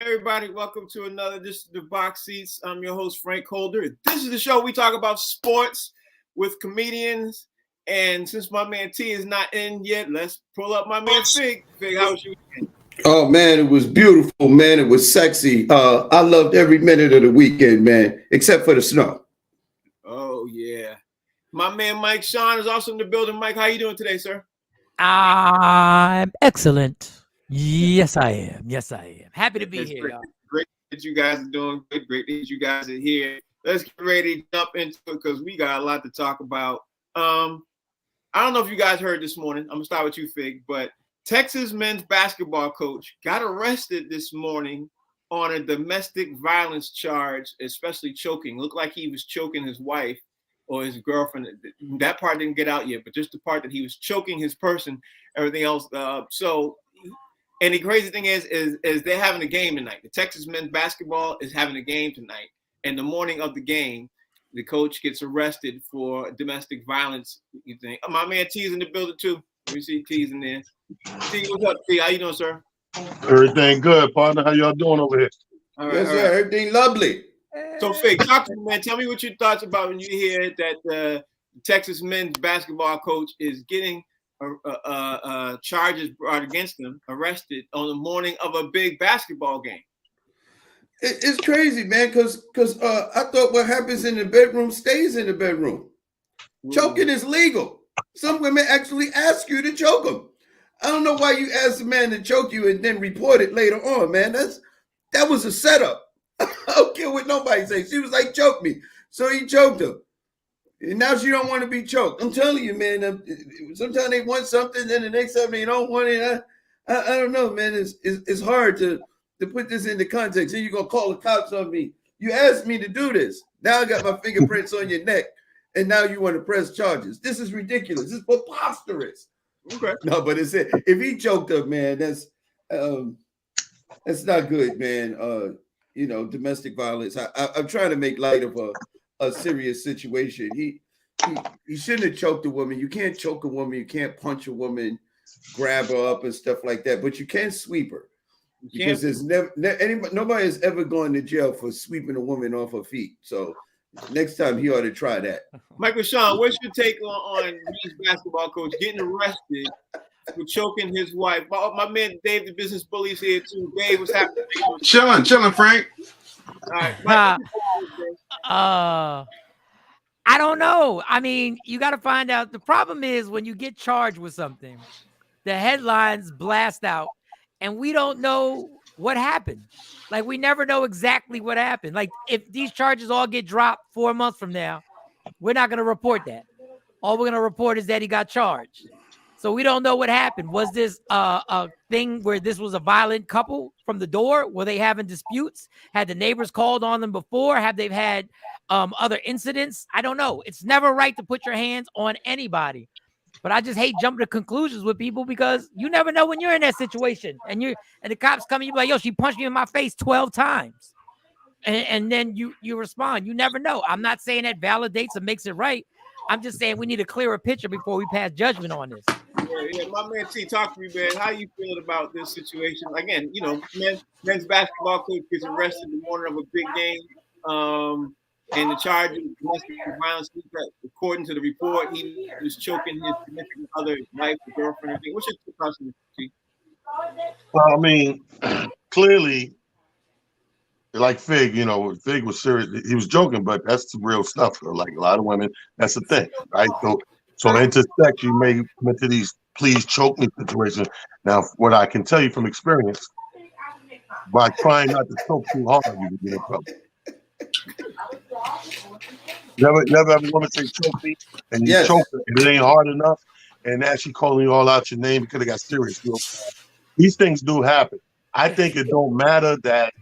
Everybody, welcome to another edition of the Box Seats. I'm your host, Frank Holder. This is the show we talk about sports with comedians. And since my man T is not in yet, let's pull up my man Fig. Fig, how was your weekend? Oh man, it was beautiful, man. It was sexy. I loved every minute of the weekend, man, except for the snow. Oh yeah. My man Mike Sean is also in the building. Mike, how you doing today, sir? I'm excellent. Yes, I am. Yes, I am. Happy to be It's here, great, y'all. great that you guys are doing good. Great that you guys are here. Let's get ready to jump into it because we got a lot to talk about. I don't know if you guys heard this morning. I'm gonna start with you, Fig, but Texas men's basketball coach got arrested this morning on a domestic violence charge, especially choking. Looked like he was choking his wife or his girlfriend. That part didn't get out yet, but just the part that he was choking his person, everything else. And the crazy thing is they're having a game tonight. The Texas men's basketball is having a game tonight. And the morning of the game, the coach gets arrested for domestic violence. You think? Oh, my man T's in the building too. Let me see T's in there. T, what's up, T? How you doing, sir? Everything good, partner. How y'all doing over here? All right, Yes, all sir. right. Everything lovely. So, Fig, talk to me, man. Tell me what your thoughts about when you hear that the Texas men's basketball coach is getting charges brought against him, arrested on the morning of a big basketball game. It's crazy, man, because I thought what happens in the bedroom stays in the bedroom. Choking is legal. Some women actually ask you to choke them. I don't know why you ask a man to choke you and then report it later on, man. That was a setup. I don't care what nobody says. She was like, choke me. So he choked her. And now she don't want to be choked. I'm telling you, man, sometimes they want something, then the next time they don't want it. I don't know, man. It's hard to put this into context. Then you're going to call the cops on me. You asked me to do this. Now I got my fingerprints on your neck, and now you want to press charges. This is ridiculous. This is preposterous. Okay. No, but if he choked up, man, that's not good, man. Domestic violence. I'm trying to make light of a serious situation. He shouldn't have choked a woman. You can't choke a woman. You can't punch a woman, grab her up and stuff like that. But you can sweep her because there's nobody has ever gone to jail for sweeping a woman off her feet. So next time he ought to try that. Michael Sean, what's your take on men's basketball coach getting arrested for choking his wife? My man Dave, the business bully, is here too. Dave, what's happening? Chilling, Frank. All right, Mike, I don't know. I mean, you got to find out. The problem is when you get charged with something, the headlines blast out, and we don't know what happened. Like, we never know exactly what happened. Like, if these charges all get dropped 4 months from now, we're not going to report that. All we're going to report is that he got charged. So we don't know what happened. Was this a thing where this was a violent couple from the door? Were they having disputes? Had the neighbors called on them before? Have they had other incidents? I don't know. It's never right to put your hands on anybody. But I just hate jumping to conclusions with people because you never know when you're in that situation. And the cops come and you're like, yo, she punched me in my face 12 times. And then you respond. You never know. I'm not saying that validates or makes it right. I'm just saying we need a clearer picture before we pass judgment on this. Yeah, my man T, talk to me, man. How you feeling about this situation? Again, men's basketball coach gets arrested in the morning of a big game, and the charge of domestic violence. According to the report, he was choking his significant other, his wife, his girlfriend. What's your thoughts on this, T? Well, I mean, clearly, like Fig, Fig was serious. He was joking, but that's the real stuff. Like a lot of women, that's the thing, right? So intersect, you may come into these please choke me situations. Now, what I can tell you from experience, by trying not to choke too hard, you can get in trouble. Never have a woman say choke me, and you choke her, and it ain't hard enough, and now she calling you all out your name because it got serious. These things do happen. I think it don't matter that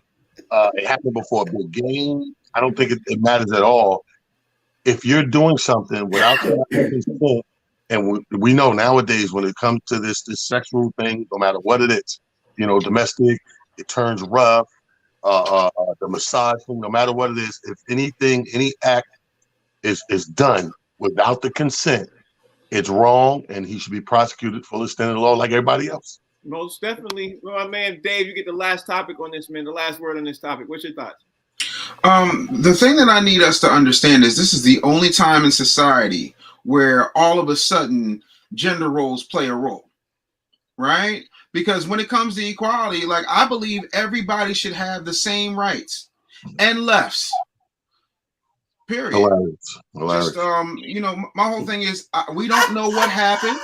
it happened before a big game. I don't think it matters at all. If you're doing something without consent, and we know nowadays when it comes to this sexual thing, no matter what it is, domestic, it turns rough, the massage thing, no matter what it is, if any act is done without the consent, it's wrong, and he should be prosecuted full extent of the law like everybody else. Most definitely. Well, my man Dave, you get the last topic on this, man. The last word on this topic. What's your thoughts? The thing that I need us to understand is this is the only time in society where all of a sudden gender roles play a role, right? Because when it comes to equality, like I believe everybody should have the same rights and lefts. Period. Hilarious. Just my whole thing is we don't know what happened.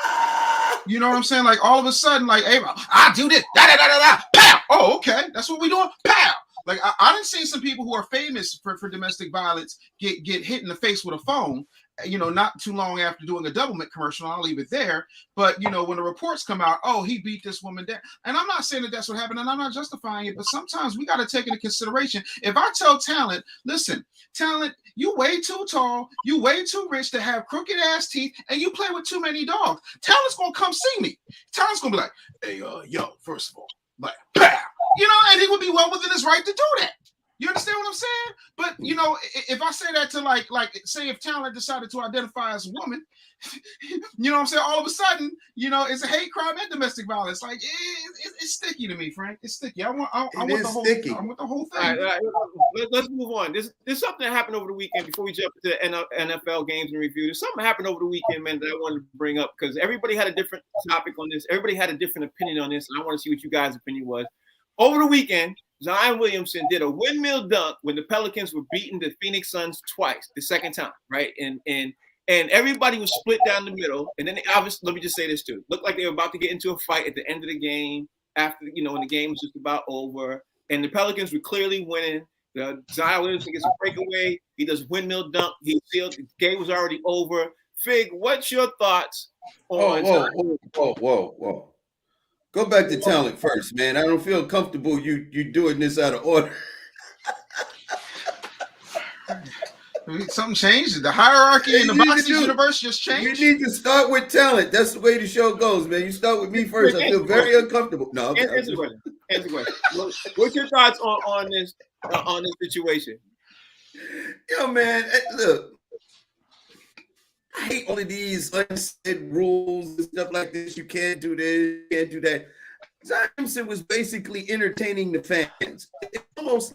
You know what I'm saying? Like all of a sudden, like, hey, I do this, da da da da da, pow. Oh, okay, that's what we doing, pow. Like I done seen some people who are famous for domestic violence get hit in the face with a phone, not too long after doing a Doublemint commercial. I'll leave it there. But when the reports come out, oh, he beat this woman down. And I'm not saying that that's what happened, and I'm not justifying it. But sometimes we got to take into consideration. If I tell Talent, listen, Talent, you way too tall, you way too rich to have crooked ass teeth, and you play with too many dogs. Talent's gonna come see me. Talent's gonna be like, hey, yo, first of all, like, pow. And he would be well within his right to do that. You understand what I'm saying? But if I say that to like say if Talent decided to identify as a woman, what I'm saying? All of a sudden, it's a hate crime and domestic violence. Like it's sticky to me, Frank. It's sticky. I want the whole sticky. I want the whole thing. All right. Let's move on. There's something that happened over the weekend before we jump into the NFL games and review. There's something that happened over the weekend, man, that I wanted to bring up because everybody had a different topic on this. Everybody had a different opinion on this, and I want to see what you guys' opinion was. Over the weekend, Zion Williamson did a windmill dunk when the Pelicans were beating the Phoenix Suns twice, the second time, right? And everybody was split down the middle. And then obviously, let me just say this too. Looked like they were about to get into a fight at the end of the game after, when the game was just about over. And the Pelicans were clearly winning. Zion Williamson gets a breakaway. He does windmill dunk. He sealed. The game was already over. Fig, what's your thoughts on Whoa. Go back to Talent first, man. I don't feel comfortable you doing this out of order. Something changed. The hierarchy in the boxing universe just changed. You need to start with Talent. That's the way the show goes, man. You start with me first. I feel very uncomfortable. No, okay. Answer the question. What's your thoughts on this situation? Yo, man, look. I hate all of these unsaid rules and stuff like this. You can't do this, you can't do that. Zion was basically entertaining the fans. It almost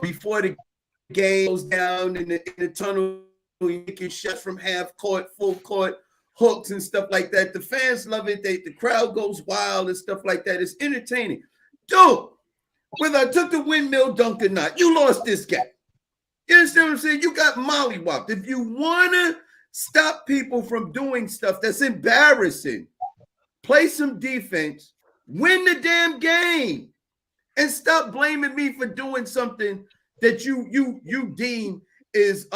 before the game goes down in the tunnel, you get shot from half court, full court, hooks and stuff like that. The fans love it. The crowd goes wild and stuff like that. It's entertaining. Dude, whether I took the windmill dunk or not, you lost this game. You understand what I'm saying? You got mollywopped. If you want to stop people from doing stuff that's embarrassing, play some defense, win the damn game, and stop blaming me for doing something that you deem is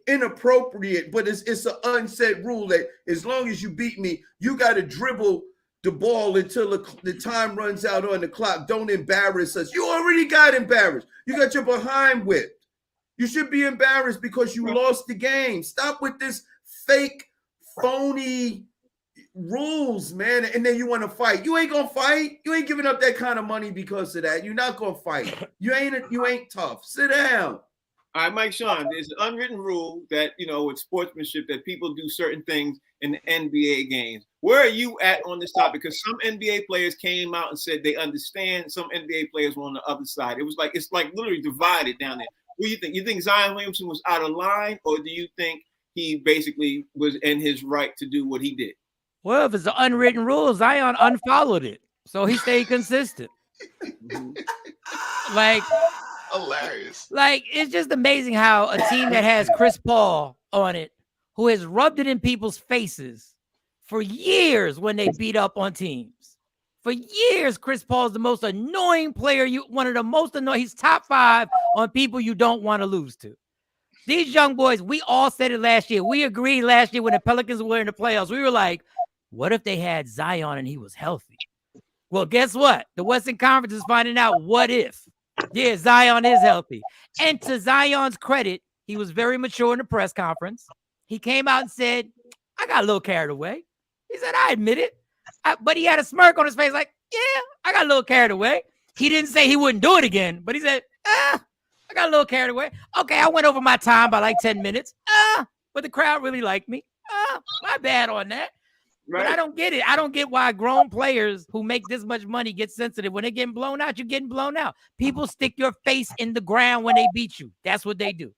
inappropriate, but it's an unsaid rule that as long as you beat me, you got to dribble the ball until the time runs out on the clock. Don't embarrass us. You already got embarrassed. You got your behind whipped. You should be embarrassed because you lost the game. Stop with this fake, phony rules, man. And then you want to fight. You ain't gonna fight. You ain't giving up that kind of money because of that. You're not gonna fight. You ain't tough. Sit down. All right, Mike Sean, there's an unwritten rule that, with sportsmanship that people do certain things in the NBA games. Where are you at on this topic? Because some NBA players came out and said they understand. Some NBA players were on the other side. It's like literally divided down there. What do you think? You think Zion Williamson was out of line, or do you think he basically was in his right to do what he did? Well, if it's an unwritten rule, Zion unfollowed it, so he stayed consistent. Like, hilarious. Like, it's just amazing how a team that has Chris Paul on it, who has rubbed it in people's faces for years when they beat up on teams. For years, Chris Paul is the most annoying player. One of the most annoying. He's top 5 on people you don't want to lose to. These young boys, we all said it last year. We agreed last year when the Pelicans were in the playoffs. We were like, what if they had Zion and he was healthy? Well, guess what? The Western Conference is finding out what if. Yeah, Zion is healthy. And to Zion's credit, he was very mature in the press conference. He came out and said, I got a little carried away. He said, I admit it. But he had a smirk on his face like, yeah, I got a little carried away. He didn't say he wouldn't do it again, but he said, I got a little carried away. Okay, I went over my time by like 10 minutes. But the crowd really liked me. My bad on that. Right. But I don't get it. I don't get why grown players who make this much money get sensitive. When they're getting blown out, you're getting blown out. People stick your face in the ground when they beat you. That's what they do.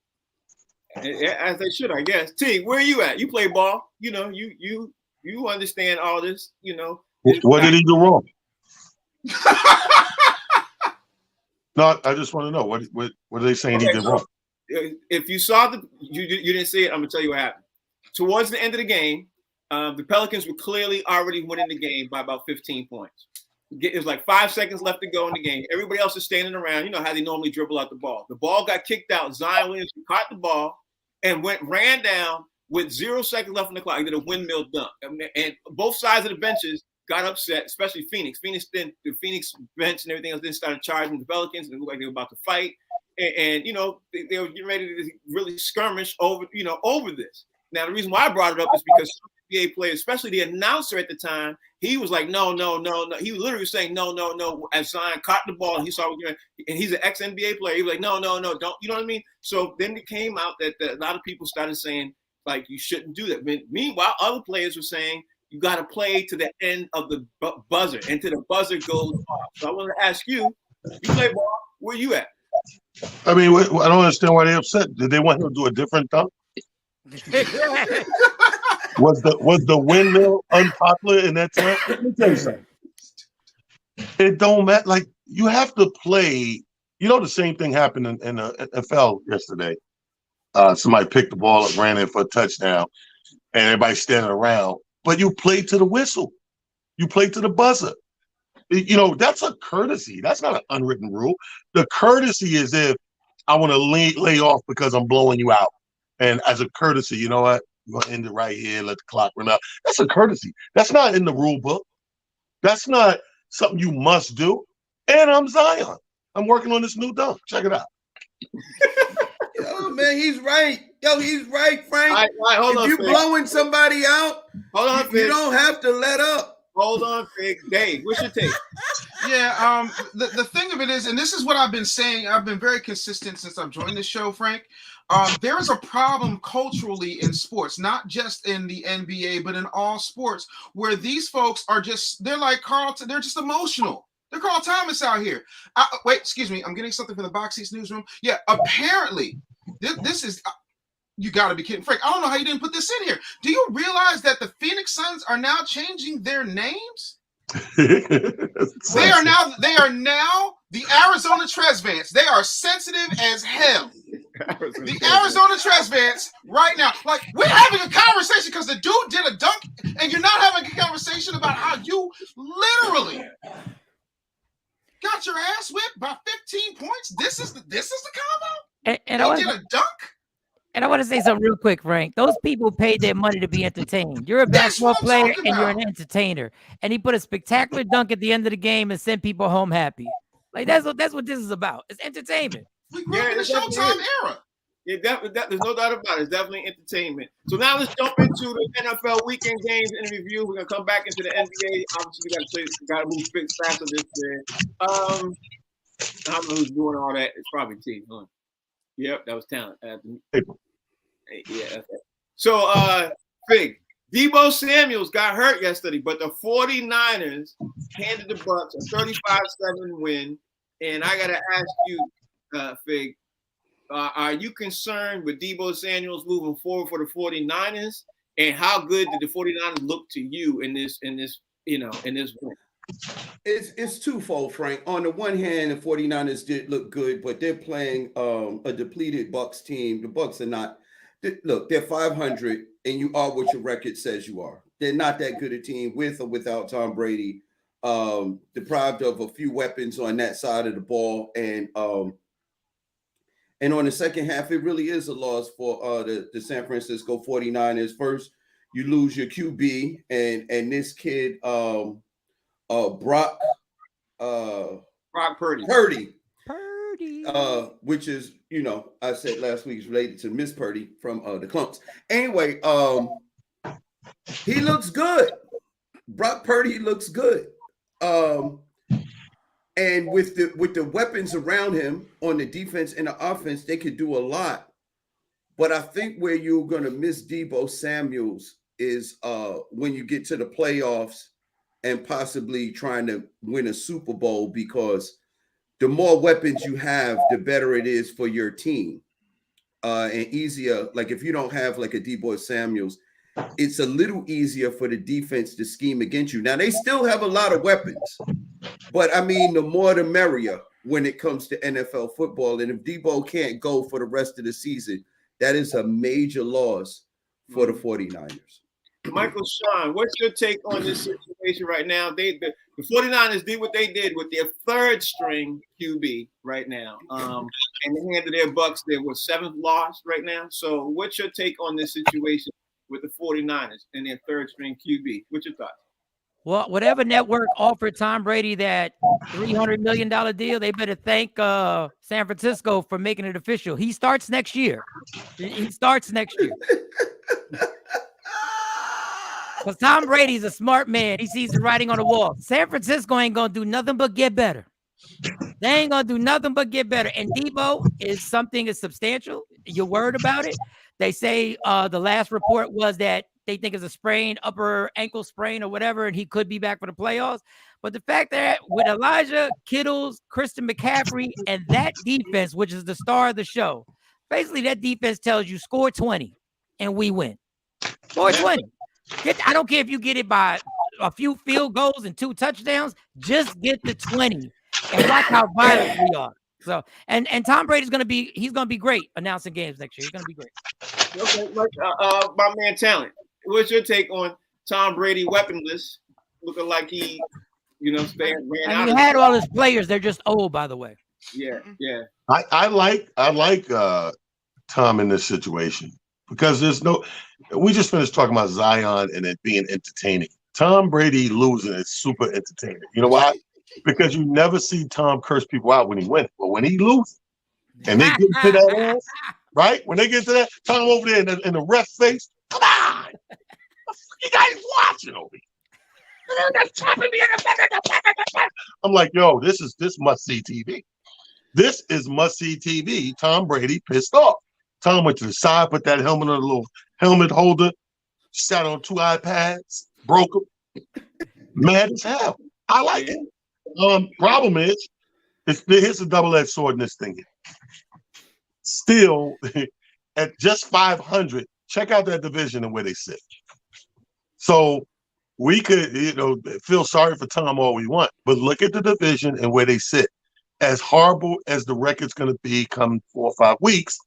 As they should, I guess. T, where are you at? You play ball. You know, you understand all this. You know. What did he do wrong? No, I just want to know what are they saying he did wrong? If you saw you didn't see it, I'm gonna tell you what happened. Towards the end of the game, the Pelicans were clearly already winning the game by about 15 points. It was like 5 seconds left to go in the game. Everybody else is standing around. You know how they normally dribble out the ball. The ball got kicked out. Zion Williamson caught the ball and ran down with 0 seconds left on the clock. He did a windmill dunk. And both sides of the benches got upset, especially Phoenix. The Phoenix bench and everything else then started charging the Pelicans, and it looked like they were about to fight. And you know, they were getting ready to really skirmish over this. Now, the reason why I brought it up is because some NBA players, especially the announcer at the time, he was like, no. He was literally saying, no. As Zion caught the ball, and he saw, and he's an ex-NBA player. He was like, no, don't. You know what I mean? So then it came out that a lot of people started saying, like, you shouldn't do that. Meanwhile, other players were saying, you got to play to the end of the buzzer, and to the buzzer goes off. So I want to ask you play ball, where you at? I mean, I don't understand why they're upset. Did they want him to do a different dunk? Was the windmill unpopular in that time? Let me tell you something. It don't matter. Like, you have to play. You know, the same thing happened in the NFL yesterday. Somebody picked the ball up, ran in for a touchdown, and everybody's standing around. But you play to the whistle. You play to the buzzer. You know, that's a courtesy. That's not an unwritten rule. The courtesy is if I want to lay off because I'm blowing you out. And as a courtesy, you know what? We're going to end it right here. Let the clock run out. That's a courtesy. That's not in the rule book. That's not something you must do. And I'm Zion. I'm working on this new dunk. Check it out. Yo, man, he's right. He's right, Frank. All right, hold on, if you're blowing somebody out, you don't have to let up. Hold on, Fig. Dave, what's your take? Yeah, the thing of it is, and this is what I've been saying, I've been very consistent since I've joined this show, Frank. There is a problem culturally in sports, not just in the NBA, but in all sports, where these folks are they're like Carlton, they're just emotional. They're Carl Thomas out here. Wait, excuse me, I'm getting something from the Box Seats newsroom. Yeah, apparently, this is... You got to be kidding, Frank. I don't know how you didn't put this in here. Do you realize that the Phoenix Suns are now changing their names? They are now the Arizona Trezvants. They are sensitive as hell. The Arizona Trezvants right now. Like, we're having a conversation because the dude did a dunk, and you're not having a conversation about how you literally got your ass whipped by 15 points. This is the combo? And he did a dunk? And I want to say something real quick, Frank. Those people paid their money to be entertained. You're a basketball player and you're an entertainer. And he put a spectacular dunk at the end of the game and sent people home happy. Like, that's what this is about. It's entertainment. We grew up in the Showtime era. Yeah, there's no doubt about it. It's definitely entertainment. So now let's jump into the NFL weekend games in review. We're gonna come back into the NBA. Obviously, we gotta move faster this year. I don't know who's doing all that. It's probably T. Huh? Yep, that was talent. Yeah. So, Fig, Deebo Samuels got hurt yesterday, but the 49ers handed the Bucs a 35-7 win. And I got to ask you, Fig, are you concerned with Deebo Samuels moving forward for the 49ers? And how good did the 49ers look to you in this win? It's twofold, Frank. On the one hand, the 49ers did look good, but they're playing a depleted Bucs team. The Bucs are not. Look, they're 500, and you are what your record says you are. They're not that good a team with or without Tom Brady. Deprived of a few weapons on that side of the ball, and on the second half, it really is a loss for the San Francisco 49ers. First, you lose your QB, and this kid. Brock Purdy, which is, I said last week is related to Miss Purdy from the Clumps. Anyway, he looks good. Brock Purdy looks good. And with the weapons around him on the defense and the offense, they could do a lot. But I think where you're going to miss Deebo Samuels is when you get to the playoffs and possibly trying to win a Super Bowl, because the more weapons you have, the better it is for your team. And easier, like if you don't have like a Deebo Samuels, it's a little easier for the defense to scheme against you. Now, they still have a lot of weapons, but I mean, the more the merrier when it comes to NFL football. And if Deebo can't go for the rest of the season, that is a major loss for the 49ers. Michael Sean, what's your take on this situation right now? The 49ers did what they did with their third string QB right now. And they handed their Bucs their seventh loss right now. So what's your take on this situation with the 49ers and their third string QB? What's your thoughts? Well, whatever network offered Tom Brady that $300 million deal, they better thank San Francisco for making it official. He starts next year. He starts next year. Because Tom Brady's a smart man. He sees the writing on the wall. San Francisco ain't going to do nothing but get better. They ain't going to do nothing but get better. And Deebo is something is substantial. You're worried about it. They say the last report was that they think it's a sprain, upper ankle sprain or whatever, and he could be back for the playoffs. But the fact that with Elijah, Kittles, Christian McCaffrey, and that defense, which is the star of the show, basically that defense tells you score 20 and we win. Score 20. I don't care if you get it by a few field goals and 2 touchdowns. Just get the 20 and watch how violent we are. So, and Tom Brady's he's gonna be great announcing games next year. He's gonna be great. Okay, my man Talent. What's your take on Tom Brady weaponless, looking like he, ran out? He had all his players. They're just old, by the way. Yeah. I like Tom in this situation because we just finished talking about Zion and it being entertaining. Tom Brady losing is super entertaining. You know why? Because you never see Tom curse people out when he wins, but when he loses and they get to that ass, right? When they get to that, Tom over there in the ref face, come on, you guys watching over here. I'm like, yo, this must see TV. This is must see TV. Tom Brady pissed off. Tom went to the side, put that helmet on a little helmet holder, sat on 2 iPads, broke them. Mad as hell. I like it. Problem is, here's a double-edged sword in this thing. Still, at just 500, check out that division and where they sit. So we could, feel sorry for Tom all we want, but look at the division and where they sit. As horrible as the record's going to be come 4 or 5 weeks,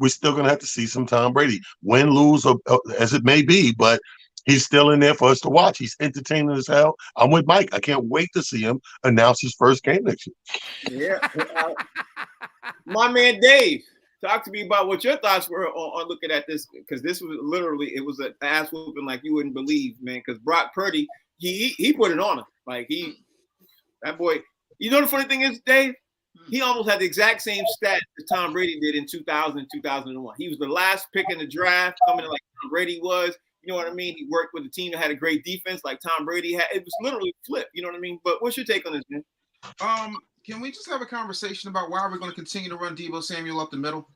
we're still going to have to see some Tom Brady. Win, lose, or as it may be, but he's still in there for us to watch. He's entertaining as hell. I'm with Mike. I can't wait to see him announce his first game next year. Yeah. My man Dave, talk to me about what your thoughts were on looking at this, because this was literally, it was an ass whooping like you wouldn't believe, man, because Brock Purdy, he put it on him. Like that boy, the funny thing is, Dave, he almost had the exact same stat that Tom Brady did in 2000 and 2001. He was the last pick in the draft, coming in like Tom Brady was. You know what I mean? He worked with a team that had a great defense like Tom Brady had. It was literally flipped. You know what I mean? But what's your take on this, man? Can we just have a conversation about why we're going to continue to run Deebo Samuel up the middle?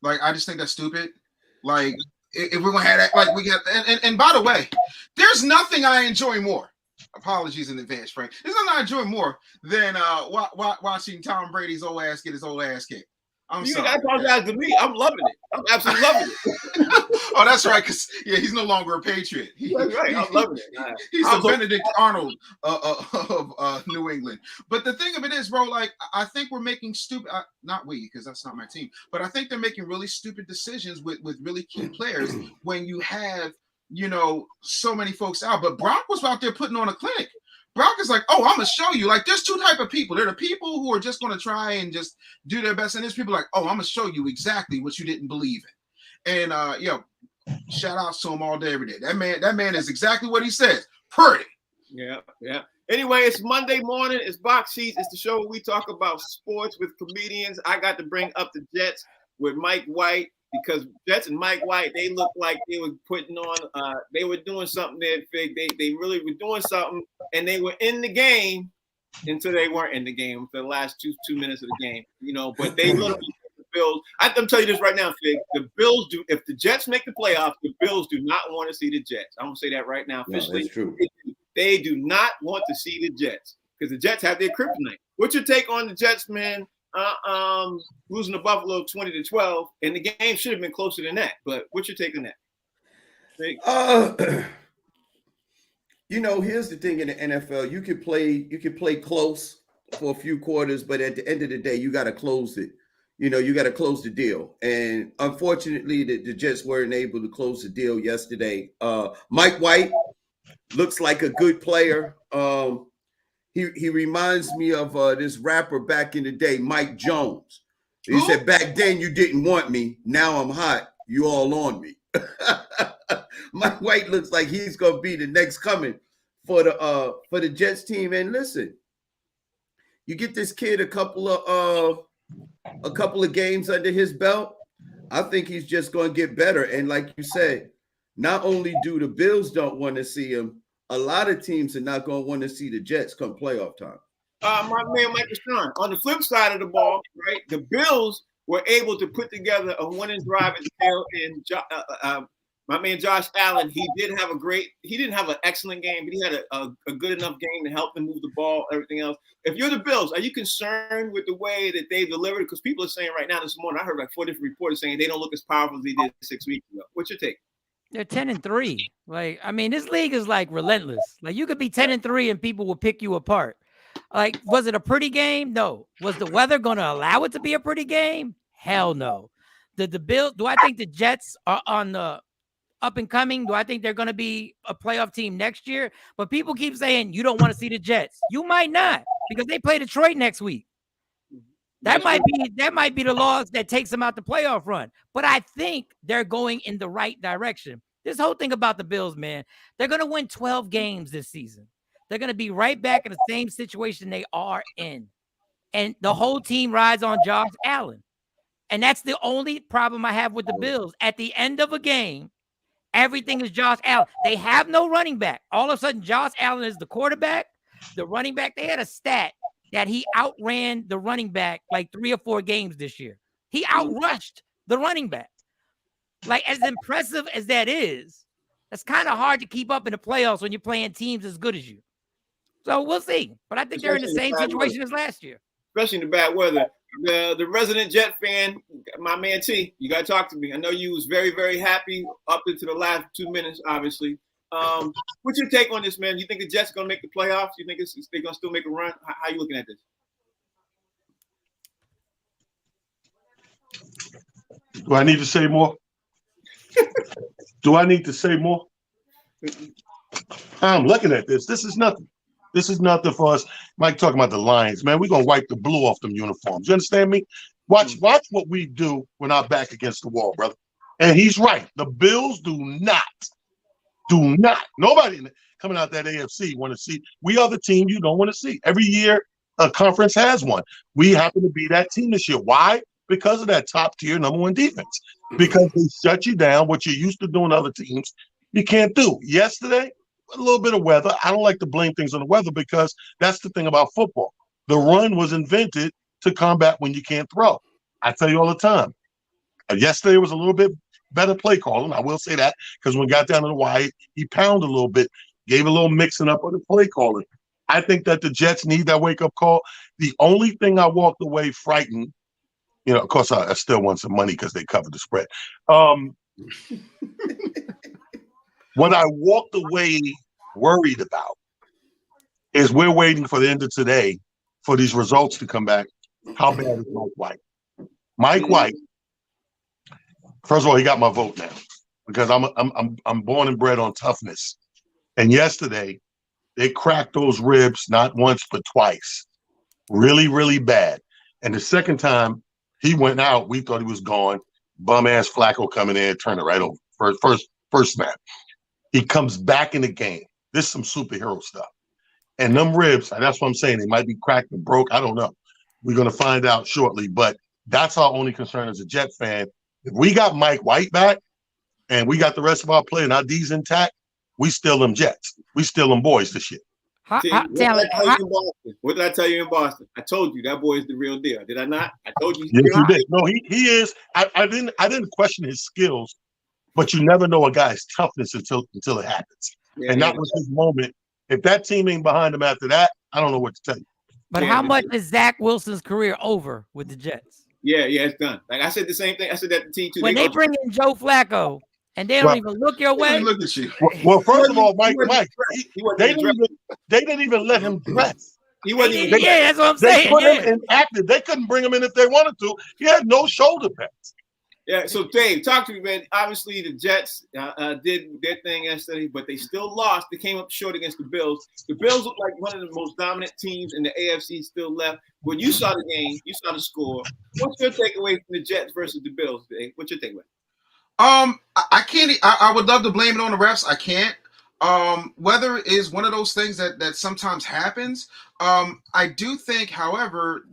Like, I just think that's stupid. Like, if we're going to have that, like, we got, and by the way, there's nothing I enjoy more. Apologies in advance, Frank. There's nothing I enjoy more than watching Tom Brady's old ass get his old ass kicked. You got to apologize to me. I'm loving it. I'm absolutely loving it. Oh, that's right. Because he's no longer a Patriot. That's right. I'm loving it. He's the Benedict Arnold of New England. But the thing of it is, bro, like, I think we're making stupid. Not we, because that's not my team. But I think they're making really stupid decisions with really key players when you have, so many folks out. But Brock was out there putting on a clinic. Brock is like, oh, I'm going to show you. Like, there's 2 types of people. There are the people who are just going to try and just do their best. And there's people like, oh, I'm going to show you exactly what you didn't believe in. And, shout outs to him all day, every day. That man is exactly what he says. Pretty. Yeah. Anyway, it's Monday morning. It's Box Seats. It's the show where we talk about sports with comedians. I got to bring up the Jets with Mike White, because Jets and Mike White, they look like they were putting on, they were doing something there, Fig. They really were doing something, and they were in the game until they weren't in the game for the last two minutes of the game, but they literally Bills. I'm telling you this right now, Fig. The Bills do. If the Jets make the playoffs, the Bills do not want to see the Jets. I'm gonna say that right now officially. No, that's true. They do not want to see the Jets because the Jets have their kryptonite. What's your take on the Jets, man? Losing to Buffalo 20-12, and the game should have been closer than that. But what's your take on that? Here's the thing in the NFL: you could play close for a few quarters, but at the end of the day, you got to close it. You got to close the deal. And unfortunately, the Jets weren't able to close the deal yesterday. Mike White looks like a good player. He reminds me of this rapper back in the day, Mike Jones. He said, back then you didn't want me. Now I'm hot. You all on me. Mike White looks like he's going to be the next coming for the Jets team. And listen, you get this kid a couple of games under his belt, I think he's just going to get better. And like you said, not only do the Bills don't want to see him, a lot of teams are not going to want to see the Jets come playoff time. My man, Michael Sean. On the flip side of the ball, right, the Bills were able to put together a winning drive at the tail end. My man Josh Allen, he didn't have an excellent game, but he had a good enough game to help them move the ball, everything else. If you're the Bills, are you concerned with the way that they delivered? Because people are saying right now this morning, I heard like 4 different reporters saying they don't look as powerful as they did 6 weeks ago. What's your take? They're 10-3. Like, I mean, this league is like relentless. Like, you could be 10-3 and people will pick you apart. Like, was it a pretty game? No. Was the weather going to allow it to be a pretty game? Hell no. The Bills, do I think the Jets are on the up and coming? Do I think they're going to be a playoff team next year? But people keep saying you don't want to see the Jets. You might not, because they play Detroit next week. That might be the loss that takes them out the playoff run. But I think they're going in the right direction. This whole thing about the Bills, man, they're going to win 12 games this season. They're going to be right back in the same situation they are in. And the whole team rides on Josh Allen. And that's the only problem I have with the Bills. At the end of a game, everything is Josh Allen. They have no running back. All of a sudden, Josh Allen is the quarterback, the running back. They had a stat that he outran the running back like 3 or 4 games this year. He outrushed the running back. Like, as impressive as that is, that's kind of hard to keep up in the playoffs when you're playing teams as good as you. So we'll see. But I think they're in the same situation as last year. Especially in the bad weather. The resident Jet fan, my man T, you got to talk to me. I know you was very, very happy up into the last 2 minutes, obviously. What's your take on this, man? You think the Jets are going to make the playoffs? You think they're going to still make a run? How are you looking at this? Do I need to say more? Do I need to say more? I'm looking at this. This is nothing. This is nothing for us. Mike talking about the Lions, man. We're going to wipe the blue off them uniforms. You understand me? Watch what we do when our back against the wall, brother. And he's right. The Bills do not. Nobody coming out that AFC want to see. We are the team you don't want to see. Every year, a conference has one. We happen to be that team this year. Why? Because of that top tier number 1 defense. Because they shut you down. What you're used to doing other teams, you can't do. Yesterday, a little bit of weather. I don't like to blame things on the weather because that's the thing about football. The run was invented to combat when you can't throw. I tell you all the time. Yesterday was a little bit better play calling. I will say that because when we got down to the wire, he pounded a little bit, gave a little mixing up of the play calling. I think that the Jets need that wake-up call. The only thing I walked away frightened, of course, I still want some money because they covered the spread. What I walked away worried about is we're waiting for the end of today for these results to come back. How bad is Mike White? Mike White, first of all, he got my vote now because I'm born and bred on toughness. And yesterday, they cracked those ribs not once but twice, really, really bad. And the second time he went out, we thought he was gone. Bum ass Flacco coming in, turn it right over. First snap. He comes back in the game. This is some superhero stuff. And them ribs, that's what I'm saying. They might be cracked and broke. I don't know. We're going to find out shortly. But that's our only concern as a Jet fan. If we got Mike White back and we got the rest of our play and our D's intact, we still them Jets. We still them boys this year. How, See, how, what did talent, I tell how, you in Boston? What did I tell you in Boston? I told you that boy is the real deal. Did I not? I told you. Yes, you did. No, he is. I didn't question his skills, but you never know a guy's toughness until it happens. Yeah, And yeah, that was his moment. If that team ain't behind him after that, I don't know what to tell you. but how much is Zach Wilson's career over with the Jets? yeah, it's done. Like I said the same thing. I said that to T2. When they bring in Joe Flacco and they don't Well, even look your way. Look at you. Well, first of all, He wasn't they even didn't even let him dress. He wasn't even. Yeah, that's what I'm They saying. put him Yeah. in active. They couldn't bring him in if they wanted to. He had no shoulder pads. Yeah, so Dave, talk to me, man. Obviously, the Jets did their thing yesterday, but they still lost. They came up short against the Bills. The Bills look like one of the most dominant teams in the AFC still left. When you saw the game, you saw the score. What's your takeaway from the Jets versus the Bills, Dave? What's your takeaway? I can't. I would love to blame it on the refs. I can't. Weather is one of those things that sometimes happens. I do think, however,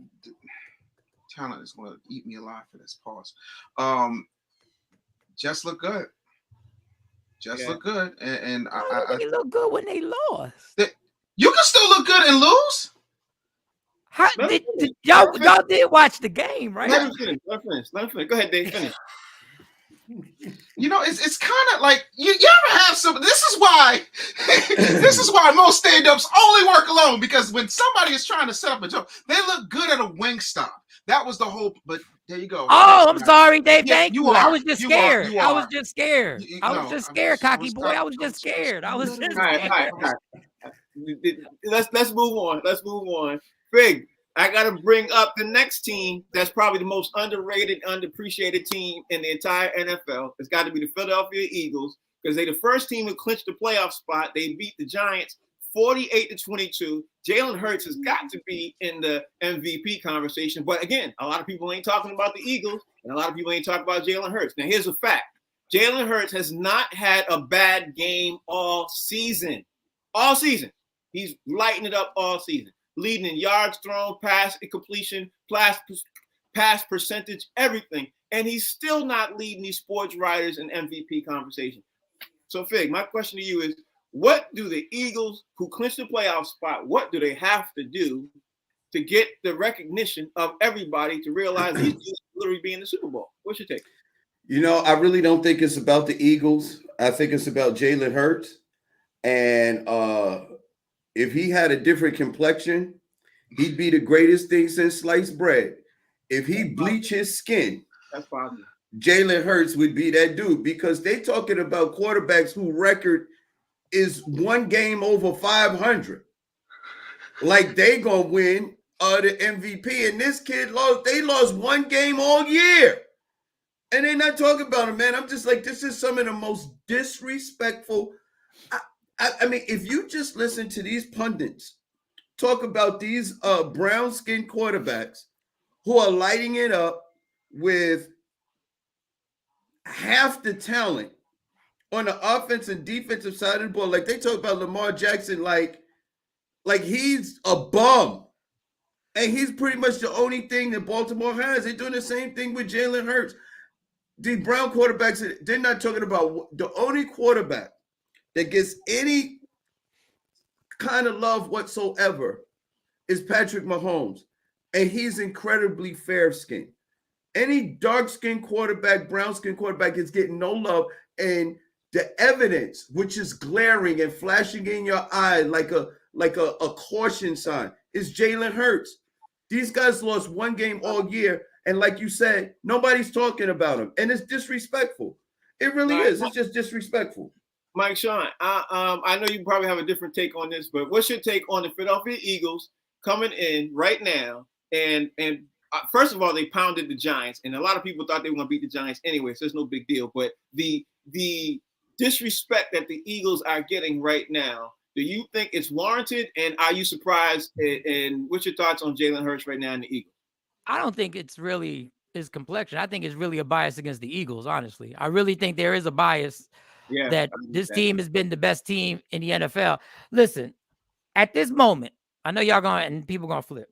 talent is going to eat me alive for this pause. Just look good. Look good, and I think it looked good when they lost. You can still look good and lose. How y'all did watch the game, right? Let him finish. Go ahead, Dave. Finish. You know, it's kind of like you ever have some. This is why most stand-ups only work alone, because when somebody is trying to set up a joke, they look good at a wing stop. That was the whole. But there you go. Oh, I'm sorry, Dave. Yeah, thank you you. are. I was just You scared. are. I was just scared. I was No, just scared, cocky boy. I was I just scared. I was just All right. Let's move on. Fig, I got to bring up the next team that's probably the most underrated, underappreciated team in the entire NFL. It's got to be the Philadelphia Eagles, because they're the first team to clinch the playoff spot. They beat the Giants 48-22. Jalen Hurts has got to be in the MVP conversation. But again, a lot of people ain't talking about the Eagles, and a lot of people ain't talking about Jalen Hurts. Now, here's a fact. Jalen Hurts has not had a bad game all season. All season. He's lighting it up all season. Leading in yards thrown, pass completion, pass percentage, everything. And he's still not leading these sports writers in MVP conversation. So, Fig, my question to you is, what do the Eagles, who clinched the playoff spot, what do they have to do to get the recognition of everybody to realize he's literally being the Super Bowl? What's your take? You know, I really don't think it's about the Eagles. I think it's about Jalen Hurts. And if he had a different complexion, he'd be the greatest thing since sliced bread. If he bleached his skin, that's positive. Jalen Hurts would be that dude, because they talking about quarterbacks whose record is one game over 500. Like they gonna win the MVP, and this kid lost. They lost one game all year, and they're not talking about him, man. I'm just like, this is some of the most disrespectful. I mean, if you just listen to these pundits talk about these brown-skinned quarterbacks who are lighting it up with half the talent on the offensive and defensive side of the ball, like they talk about Lamar Jackson like he's a bum. And he's pretty much the only thing that Baltimore has. They're doing the same thing with Jalen Hurts. The Brown quarterbacks, they're not talking about the only quarterback that gets any kind of love whatsoever is Patrick Mahomes. And he's incredibly fair-skinned. Any dark-skinned quarterback, brown-skinned quarterback is getting no love. And the evidence, which is glaring and flashing in your eye like a caution sign, is Jalen Hurts. These guys lost one game all year, and like you said, nobody's talking about him, and it's disrespectful. It really is. It's just disrespectful. Mike Sean, I know you probably have a different take on this, but what's your take on the Philadelphia Eagles coming in right now? And first of all, they pounded the Giants, and a lot of people thought they were going to beat the Giants anyway, so it's no big deal. But the disrespect that the Eagles are getting right now, do you think it's warranted? And are you surprised? And what's your thoughts on Jalen Hurts right now in the Eagles? I don't think it's really his complexion. I think it's really a bias against the Eagles, honestly. I really think there is a bias that this team has been the best team in the NFL. Listen, at this moment, I know y'all going and people going to flip.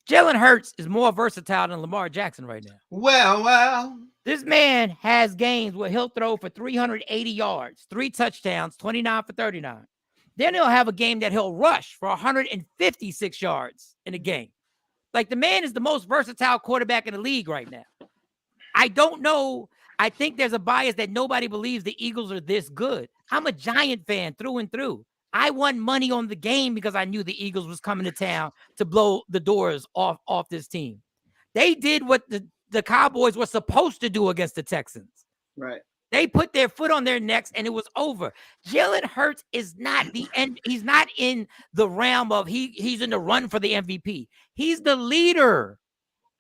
Jalen Hurts is more versatile than Lamar Jackson right now. Well. This man has games where he'll throw for 380 yards, 3 touchdowns, 29 for 39. Then he'll have a game that he'll rush for 156 yards in a game. Like, the man is the most versatile quarterback in the league right now. I don't know. I think there's a bias that nobody believes the Eagles are this good. I'm a Giant fan through and through. I won money on the game because I knew the Eagles was coming to town to blow the doors off this team. They did what the Cowboys were supposed to do against the Texans. Right. They put their foot on their necks and it was over. Jalen Hurts is not the end. He's not in the realm of he's in the run for the MVP. He's the leader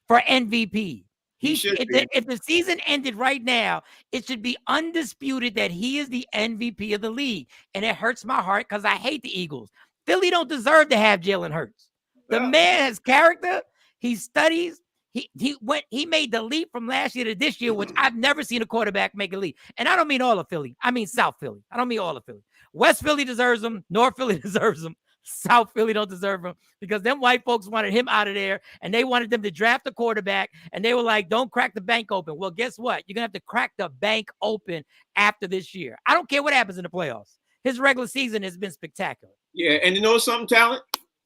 for MVP. If the season ended right now, it should be undisputed that he is the MVP of the league. And it hurts my heart because I hate the Eagles. Philly don't deserve to have Jalen Hurts. The man has character. He studies. He made the leap from last year to this year, which I've never seen a quarterback make a leap. And I don't mean all of Philly. I mean South Philly. I don't mean all of Philly. West Philly deserves him. North Philly deserves him. South Philly don't deserve him because them white folks wanted him out of there and they wanted them to draft a quarterback and they were like, don't crack the bank open. Well, guess what? You're going to have to crack the bank open after this year. I don't care what happens in the playoffs. His regular season has been spectacular. Yeah, and you know something, talent?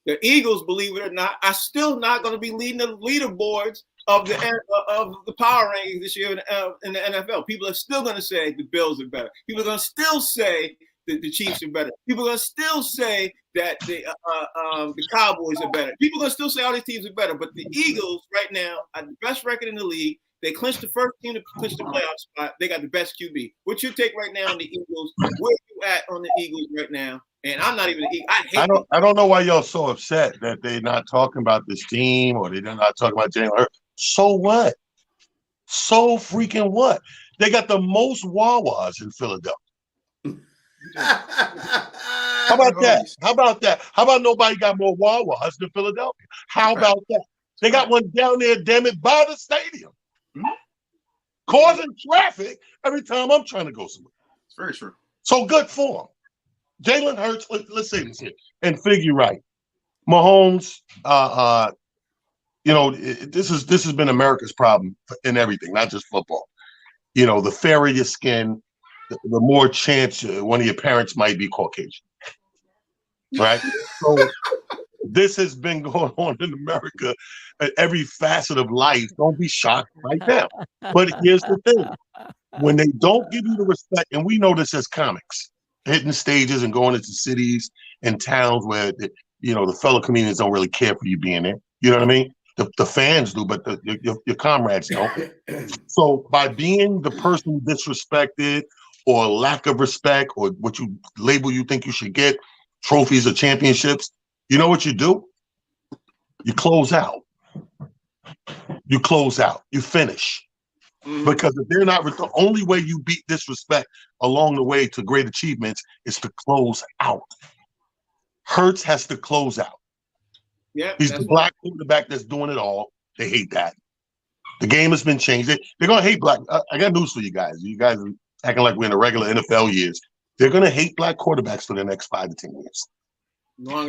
The Eagles, believe it or not, are still not going to be leading the leaderboards of the power rankings this year in the NFL. People are still going to say the Bills are better. People are going to still say that the Chiefs are better. People are going to still say that the Cowboys are better. People are going to still say all these teams are better. But the Eagles right now are the best record in the league. They clinched the first team to clinch the playoff spot. They got the best QB. What's your take right now on the Eagles? Where are you at on the Eagles right now? And I'm not even an Eagle. I don't know why y'all so upset that they're not talking about this team or they're not talking about Jalen Hurts. So what? So freaking what? They got the most Wawas in Philadelphia. How about that? How about that? How about nobody got more Wawas than Philadelphia? How about that? They got one down there, damn it, by the stadium. Causing traffic every time I'm trying to go somewhere. It's very true. So good for them. Jalen Hurts, let's say this here, and figure right. Mahomes, this has been America's problem in everything, not just football. You know, the fairer your skin, the more chance one of your parents might be Caucasian, right? So this has been going on in America at every facet of life. Don't be shocked right now. But here's the thing. When they don't give you the respect, and we know this as comics, hitting stages and going into cities and towns where, the fellow comedians don't really care for you being there. You know what I mean? The fans do, but your comrades don't. So by being the person disrespected or lack of respect or what you label you think you should get, trophies or championships, you know what you do? You close out. You close out. You finish. Because if they're not, the only way you beat disrespect along the way to great achievements is to close out. Hurts has to close out. Yeah, he's the black quarterback that's doing it all. They hate that. The game has been changed. They're going to hate black. I got news for you guys. You guys are acting like we're in the regular NFL years. They're going to hate black quarterbacks for the next 5 to 10 years.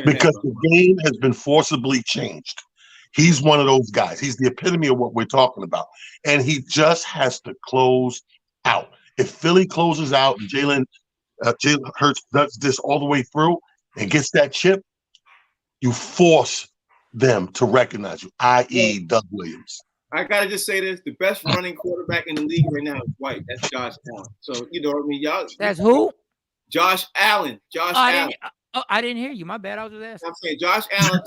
Because the game has been forcibly changed. He's one of those guys. He's the epitome of what we're talking about. And he just has to close out. If Philly closes out and Jalen Hurts does this all the way through and gets that chip, you force them to recognize you, i.e. Doug Williams. I got to just say this. The best running quarterback in the league right now is white. That's Josh Allen. So, you know what I mean? Y'all. That's who? Josh Allen. Allen. I didn't hear you. My bad. I was just asking. I'm saying Josh Allen.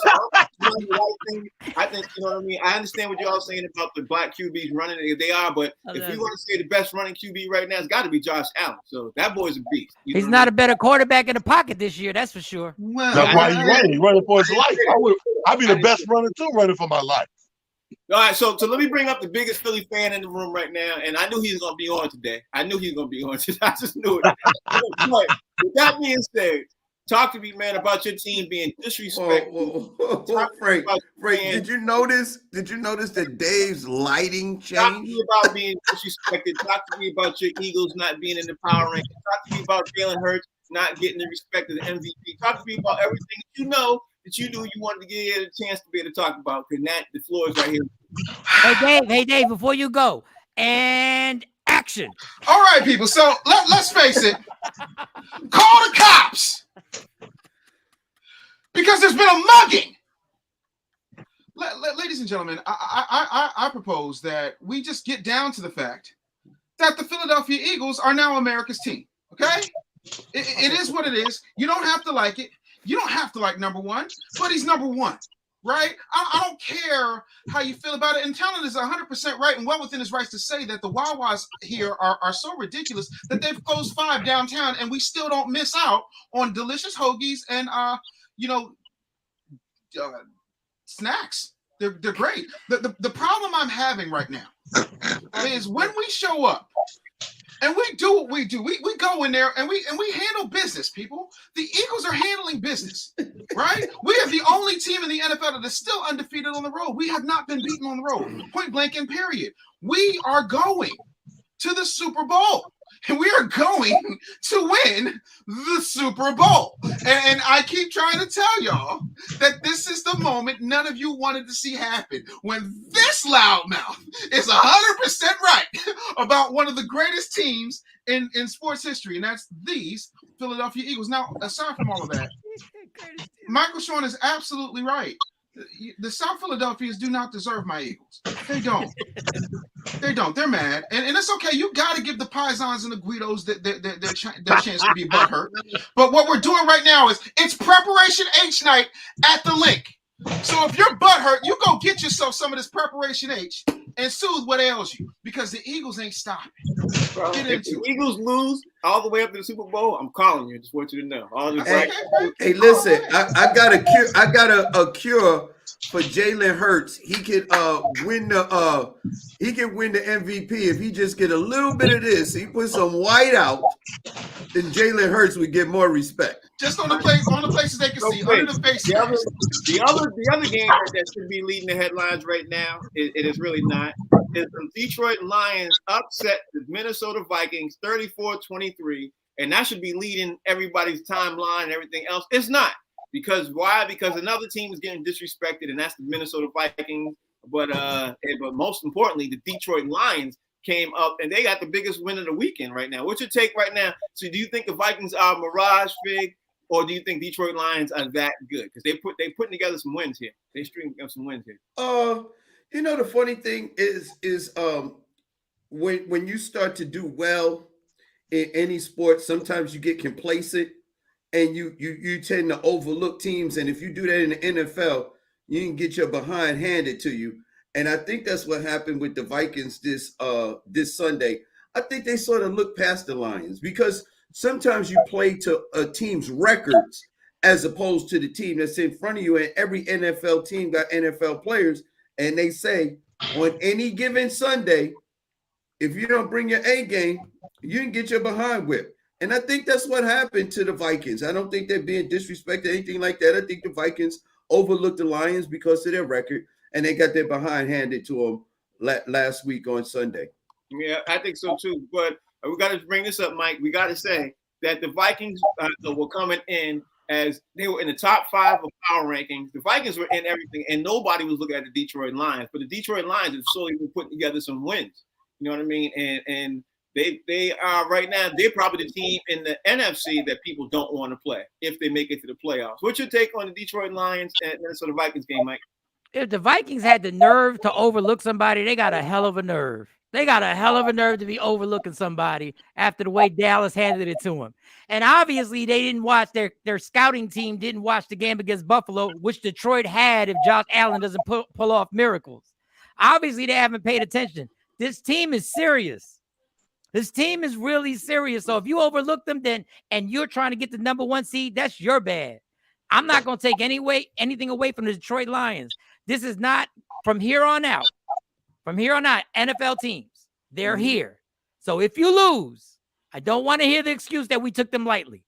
I think, you know what I mean? I understand what y'all saying about the black QBs running. They are, but if we want to say the best running QB right now, it's got to be Josh Allen. So that boy's a beast. He's not a better quarterback in the pocket this year. That's for sure. Well, that's why he's running. He's running for his life. I'd be the best runner too, running for my life. All right, so let me bring up the biggest Philly fan in the room right now, and I knew he was going to be on today. I just knew it. But with that being said, talk to me, man, about your team being disrespectful. Frank, did you notice that Dave's lighting changed? Talk to me about being disrespected. Talk to me about your Eagles not being in the power rankings. Talk to me about Jalen Hurts not getting the respect of the MVP. Talk to me about everything that you know that you knew you wanted to get a chance to be able to talk about. Because the floor is right here. Hey Dave, before you go, and action. All right, people. So let's face it. Call the cops. Because there's been a mugging. Ladies and gentlemen, I propose that we just get down to the fact that the Philadelphia Eagles are now America's team. Okay? It is what it is. You don't have to like it. You don't have to like number one, but he's number one, right? I don't care how you feel about it. And Talon is 100% right and well within his rights to say that the Wawas here are so ridiculous that they've closed 5 downtown and we still don't miss out on delicious hoagies and, snacks. They're great. The problem I'm having right now is when we show up and we do what we do, we go in there and we handle business, people. The Eagles are handling business, right? We are the only team in the NFL that is still undefeated on the road. We have not been beaten on the road, point blank and period. We are going to the Super Bowl. And we are going to win the Super Bowl. And I keep trying to tell y'all that this is the moment none of you wanted to see happen. When this loudmouth is 100% right about one of the greatest teams in sports history, and that's these Philadelphia Eagles. Now, aside from all of that, Michael Sean is absolutely right. The South Philadelphians do not deserve my Eagles. They don't. They don't. They're mad. And it's okay. You got to give the Pisons and the Guidos their chance to be butthurt. But what we're doing right now is it's Preparation H night at the link. So if you're butthurt, you go get yourself some of this Preparation H and soothe what ails you because the Eagles ain't stopping. Bro, if the Eagles lose all the way up to the Super Bowl, I'm calling you. Just want you to know. Hey, listen, I got a cure. I got a cure for Jalen Hurts. He could win the MVP if he just get a little bit of this. He put some white out, then Jalen Hurts would get more respect. Just on the places they can see, under the faces. The other game that should be leading the headlines right now, it is really not. Is the Detroit Lions upset the Minnesota Vikings 34-23, and that should be leading everybody's timeline and everything else. It's not. Because why? Because another team is getting disrespected, and that's the Minnesota Vikings. But most importantly, the Detroit Lions came up, and they got the biggest win of the weekend right now. What's your take right now? So do you think the Vikings are mirage, Fig, or do you think Detroit Lions are that good? Because they putting together some wins here. They string up some wins here. The funny thing is when you start to do well in any sport, sometimes you get complacent. And you tend to overlook teams. And if you do that in the NFL, you can get your behind handed to you. And I think that's what happened with the Vikings this Sunday. I think they sort of looked past the Lions because sometimes you play to a team's records as opposed to the team that's in front of you. And every NFL team got NFL players. And they say on any given Sunday, if you don't bring your A game, you can get your behind whipped. And I think that's what happened to the Vikings. I don't think they're being disrespected, anything like that. I think the Vikings overlooked the Lions because of their record, and they got their behind handed to them last week on Sunday. Yeah, I think so too. But we got to bring this up, Mike. We got to say that the Vikings were coming in as they were in the top 5 of power rankings. The Vikings were in everything, and nobody was looking at the Detroit Lions. But the Detroit Lions have slowly been putting together some wins. You know what I mean? And they are right now, they're probably the team in the NFC that people don't want to play if they make it to the playoffs. What's your take on the Detroit Lions and Minnesota Vikings game, Mike? If the Vikings had the nerve to overlook somebody, they got a hell of a nerve. They got a hell of a nerve to be overlooking somebody after the way Dallas handed it to them. And obviously they didn't watch their scouting team didn't watch the game against Buffalo, which Detroit had if Josh Allen doesn't pull off miracles. Obviously they haven't paid attention. This team is serious. This team is really serious. So if you overlook them and you're trying to get the number 1 seed, that's your bad. I'm not going to take anything away from the Detroit Lions. This is not from here on out. From here on out, NFL teams, they're here. So if you lose, I don't want to hear the excuse that we took them lightly.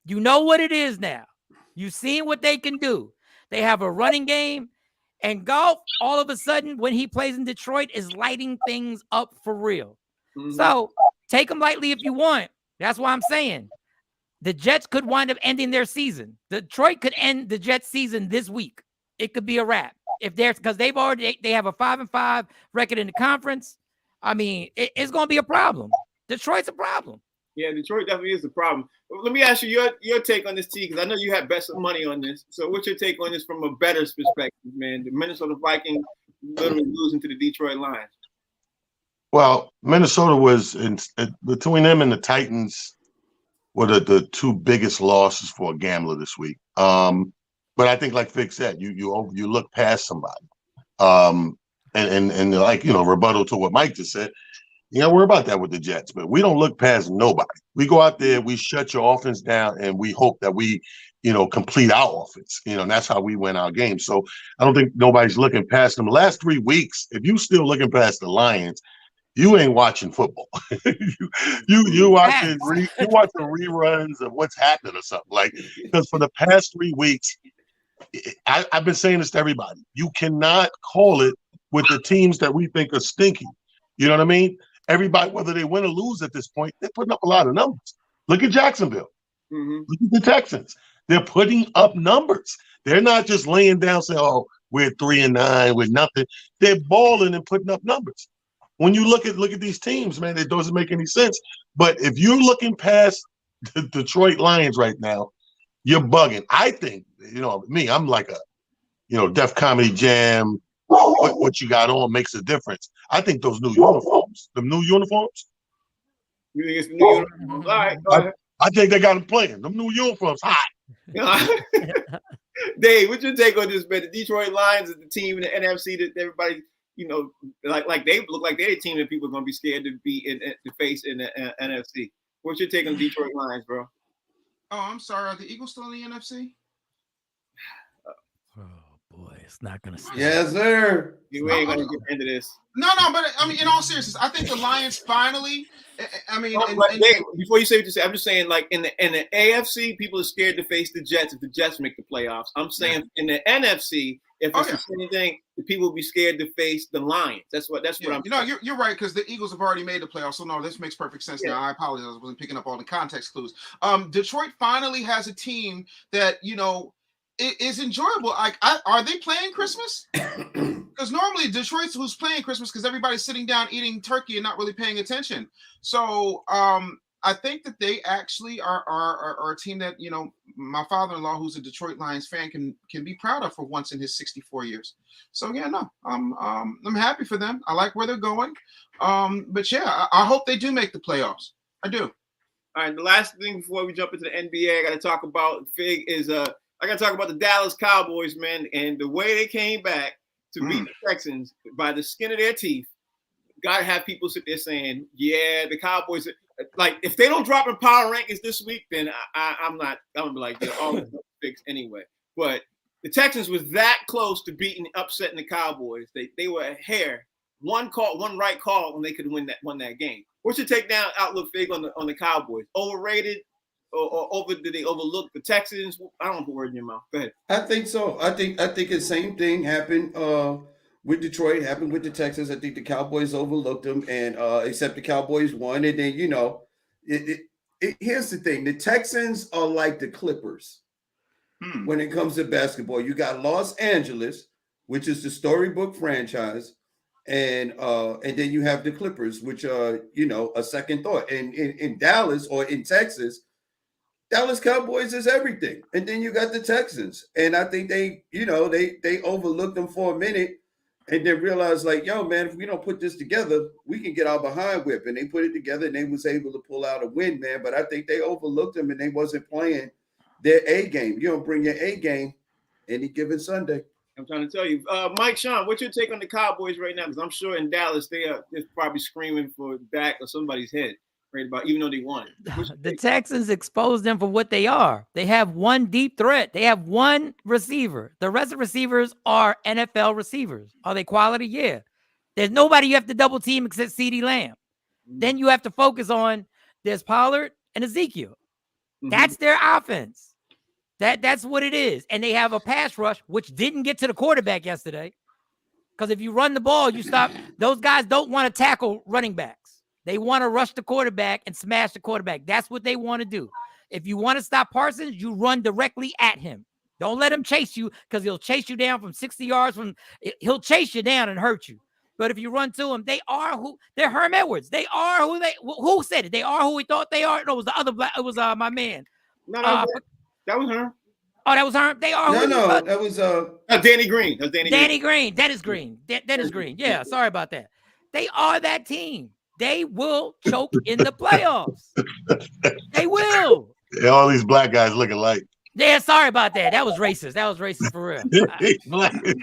You know what it is now. You've seen what they can do. They have a running game, and Goff, all of a sudden, when he plays in Detroit, is lighting things up for real. So take them lightly if you want. That's why I'm saying the Jets could wind up ending their season. Detroit could end the Jets season this week. It could be a wrap because they have a 5-5 record in the conference. I mean, it's going to be a problem. Detroit's a problem. Yeah, Detroit definitely is the problem. Let me ask you your take on this, T, because I know you have best money on this. So what's your take on this from a bettor's perspective, man? The Minnesota Vikings literally losing to the Detroit Lions. Well, Minnesota was between them and the Titans were the two biggest losses for a gambler this week. But I think, like Vic said, you look past somebody. And like, rebuttal to what Mike just said, we're about that with the Jets, but we don't look past nobody. We go out there, we shut your offense down, and we hope that we, complete our offense. And that's how we win our game. So I don't think nobody's looking past them. The last 3 weeks, if you still looking past the Lions, you ain't watching football. you watching reruns of what's happened or something. Like, because for the past 3 weeks, I've been saying this to everybody. You cannot call it with the teams that we think are stinky. You know what I mean? Everybody, whether they win or lose at this point, they're putting up a lot of numbers. Look at Jacksonville. Mm-hmm. Look at the Texans. They're putting up numbers. They're not just laying down saying, "Oh, we're 3-9 with nothing." They're balling and putting up numbers. When you look at these teams, man, it doesn't make any sense. But if you're looking past the Detroit Lions right now, you're bugging. I think, me, I'm like a, Def Comedy Jam. What you got on makes a difference. I think those new uniforms, the new uniforms. You think it's the new uniforms? All right, go ahead. I think they got them playing. Them new uniforms hot. Dave, what's your take on this, man? The Detroit Lions is the team in the NFC that everybody, like they look like they're a team that people are going to be scared to be to face in the NFC. What's your take on the Detroit Lions, bro? Oh, I'm sorry. Are the Eagles still in the NFC? Oh boy, it's not gonna. Yes, sir. You ain't gonna get into this. No, but I mean, in all seriousness, I think the Lions finally. I mean, Dave, before you say what you say, I'm just saying, like in the AFC, people are scared to face the Jets if the Jets make the playoffs. I'm saying in the NFC, if it's the same thing, the people will be scared to face the Lions. That's what I'm. You're right, because the Eagles have already made the playoffs. So no, this makes perfect sense now. I apologize, I wasn't picking up all the context clues. Detroit finally has a team that is enjoyable. Are they playing Christmas? Because normally Detroit's who's playing Christmas because everybody's sitting down eating turkey and not really paying attention. So I think that they actually are a team that my father-in-law, who's a Detroit Lions fan, can be proud of for once in his 64 years. So I'm happy for them. I like where they're going. But I hope they do make the playoffs. I do. All right. The last thing before we jump into the NBA, I got to talk about Fig is I got to talk about the Dallas Cowboys, man, and the way they came back to beat the Texans by the skin of their teeth. Got to have people sit there saying, yeah, the Cowboys, like, if they don't drop in power rankings this week, then I'm going to be like, they're all fixed anyway. But the Texans was that close to upsetting the Cowboys. They were a hair, one right call, when they could won that game. What's your take down outlook, Fig, on the Cowboys? Overrated? Or did they overlook the Texans? I don't put words in your mouth. Go ahead. I think so. I think the same thing happened with Detroit, happened with the Texans. I think the Cowboys overlooked them, and except the Cowboys won. And then here's the thing: the Texans are like the Clippers when it comes to basketball. You got Los Angeles, which is the storybook franchise, and then you have the Clippers, which are a second thought. And in Dallas or in Texas, Dallas Cowboys is everything. And then you got the Texans. And I think they overlooked them for a minute and then realized, like, yo, man, if we don't put this together, we can get our behind whip. And they put it together and they was able to pull out a win, man. But I think they overlooked them and they wasn't playing their A game. You don't bring your A game any given Sunday. I'm trying to tell you. Mike, Sean, what's your take on the Cowboys right now? Because I'm sure in Dallas, they're probably screaming for back or somebody's head. Right about, even though they won. The Texans exposed them for what they are. They have one deep threat. They have one receiver. The rest of the receivers are NFL receivers. Are they quality? Yeah. There's nobody you have to double team except CeeDee Lamb. Then you have to focus on there's Pollard and Ezekiel. That's their offense. That's what it is. And they have a pass rush, which didn't get to the quarterback yesterday. Because if you run the ball, you stop. Those guys don't want to tackle running backs. They want to rush the quarterback and smash the quarterback. That's what they want to do. If you want to stop Parsons, you run directly at him. Don't let him chase you, because he'll chase you down from 60 yards. He'll chase you down and hurt you. But if you run to them, they're Herm Edwards. They are who said it? They are who we thought they are. No, it was the other black. It was my man. No, that was her. Oh, that was Herm. They are. No, that was Danny Green. That's Danny Green. Dennis Green. Dennis Green. Yeah, sorry about that. They are that team. They will choke in the playoffs. They will. Yeah, all these black guys look alike. Yeah, sorry about that. That was racist. That was racist for real.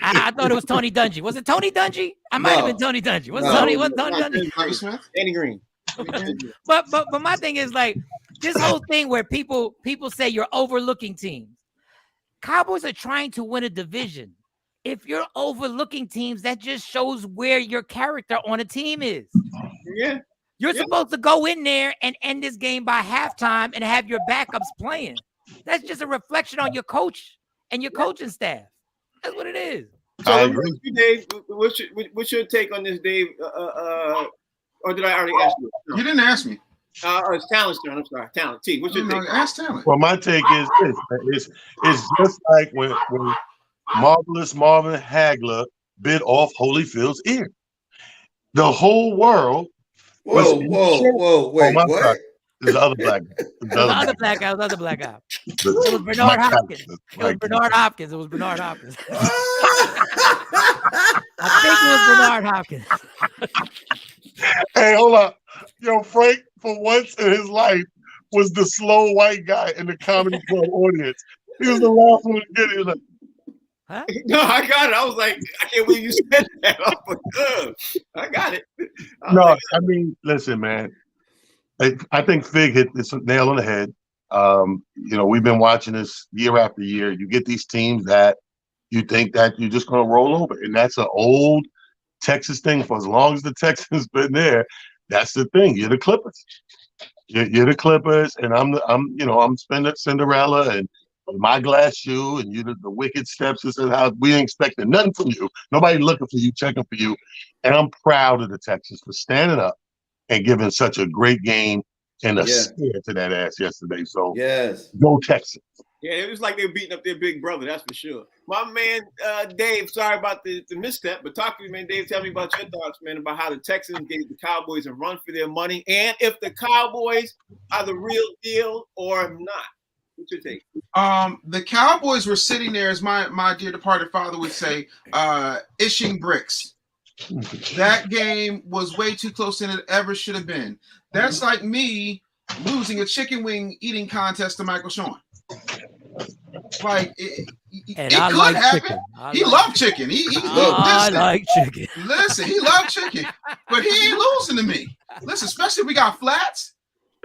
I thought it was Tony Dungy. Was it Tony Dungy? I might have been Tony Dungy. Was Tony Dungy? Danny Green. But my thing is like this whole thing where people say you're overlooking teams. Cowboys are trying to win a division. If you're overlooking teams, that just shows where your character on a team is. Yeah. You're supposed to go in there and end this game by halftime and have your backups playing. That's just a reflection on your coach and your coaching staff. That's what it is. So, Dave, what's your take on this, Dave? Or did I already ask you? No. You didn't ask me. It's Talent's turn. I'm sorry. Talent. T, what's your take? Ask Talent. Well, my take is this. It's just like when Marvelous Marvin Hagler bit off Holyfield's ear. The whole world. Whoa, wait, what? Sorry. There's the other black guy. The other black guy. It was Bernard Hopkins. It was Bernard Hopkins. I think it was Bernard Hopkins. Hey, hold up. Yo, Frank, for once in his life, was the slow white guy in the comedy club audience. He was the last one to get it. He was like, huh? No, I got it. I was like, I can't believe you said that. I was like, I got it. I mean, listen, man. I think Fig hit this nail on the head. We've been watching this year after year. You get these teams that you think that you're just going to roll over, and that's an old Texas thing. For as long as the Texans been there, that's the thing. You're the Clippers. You're the Clippers, and I'm Cinderella and my glass shoe, and you're the wicked stepsis and how we ain't expecting nothing from you. Nobody looking for you, checking for you, and I'm proud of the Texans for standing up and giving such a great game and a scare to that ass yesterday. So go Texans. Yeah, it was like they were beating up their big brother, that's for sure. My man, Dave, sorry about the misstep, but talk to me, man. Dave, tell me about your thoughts, man, about how the Texans gave the Cowboys a run for their money, and if the Cowboys are the real deal or not. What's your take? The Cowboys were sitting there, as my dear departed father would say, ishing bricks. That game was way too close than it ever should have been. That's like me losing a chicken wing eating contest to Michael Sean. Like it could happen. He loved chicken. I like chicken. Listen, he loved chicken, but he ain't losing to me. Listen, especially if we got flats